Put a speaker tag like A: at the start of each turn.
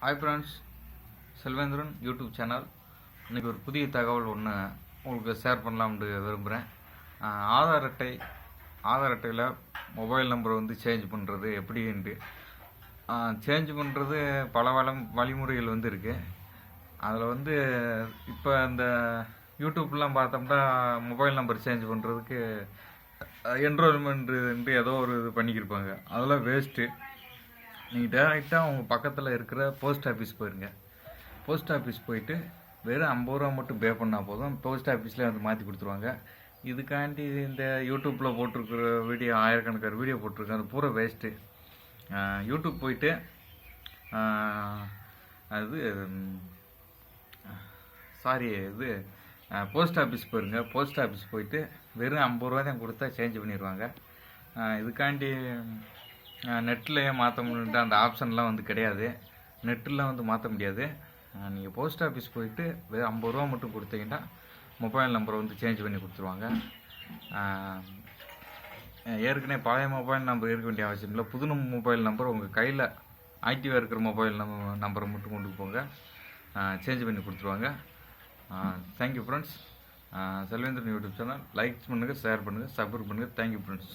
A: Hi friends, Selvendran YouTube channel. இன்றைக்கி ஒரு புதிய தகவல் ஒன்று உங்களுக்கு ஷேர் பண்ணலாம்னு விரும்புகிறேன். ஆதார் அட்டையில் மொபைல் நம்பரை சேஞ்ச் பண்ணுறது எப்படின்ட்டு. சேஞ்ச் பண்ணுறது பல வழிமுறைகள் இருக்குது. அதில் இப்போ இந்த யூடியூப்லாம் பார்த்தோம்னா மொபைல் நம்பர் சேஞ்ச் பண்ணுறதுக்கு என்ரோல்மெண்ட்டு ஏதோ ஒரு இது பண்ணிக்கிருப்பாங்க. அதெல்லாம் வேஸ்ட்டு. நீங்கள் டேரெக்டாக உங்கள் பக்கத்தில் இருக்கிற போஸ்ட் ஆஃபீஸ் போயிருங்க. போஸ்ட் ஆஃபீஸ் போயிட்டு வெறும் 50 ரூபா மட்டும் பே பண்ணால் போதும். போஸ்ட் ஆஃபீஸில் மாற்றி கொடுத்துருவாங்க. இதுக்காண்டி இந்த யூடியூப்பில் போட்டிருக்கிற வீடியோ ஆயிரக்கணக்கான வீடியோ போட்டிருக்கேன், அது பூரா வேஸ்ட்டு. யூடியூப் போயிட்டு போஸ்ட் ஆஃபீஸ் போயிருங்க. போஸ்ட் ஆஃபீஸ் போயிட்டு வெறும் 50 ரூபா தான் கொடுத்தா சேஞ்ச் பண்ணிடுவாங்க. இதுக்காண்டி நெட்லேயே மாற்ற முடியுன்ற அந்த ஆப்ஷன்லாம் கிடையாது. நெட்டில் மாற்ற முடியாது. நீங்கள் போஸ்ட் ஆஃபீஸ் போயிட்டு வெறும் 50 ரூபா மட்டும் கொடுத்தீங்கன்னா மொபைல் நம்பரை சேஞ்ச் பண்ணி கொடுத்துருவாங்க. ஏற்கனவே பழைய மொபைல் நம்பர் இருக்க வேண்டிய அவசியம் இல்லை. புது மொபைல் நம்பர் உங்கள் கையில் ஆக்டிவாக இருக்கிற மொபைல் நம்பரை மட்டும் கொண்டு போங்க, சேஞ்ச் பண்ணி கொடுத்துருவாங்க. Thank you friends. Selvendran YouTube channel like பண்ணுங்கள், ஷேர் பண்ணுங்கள், சப்ஸ்கிரைப் பண்ணுங்கள். Thank you friends.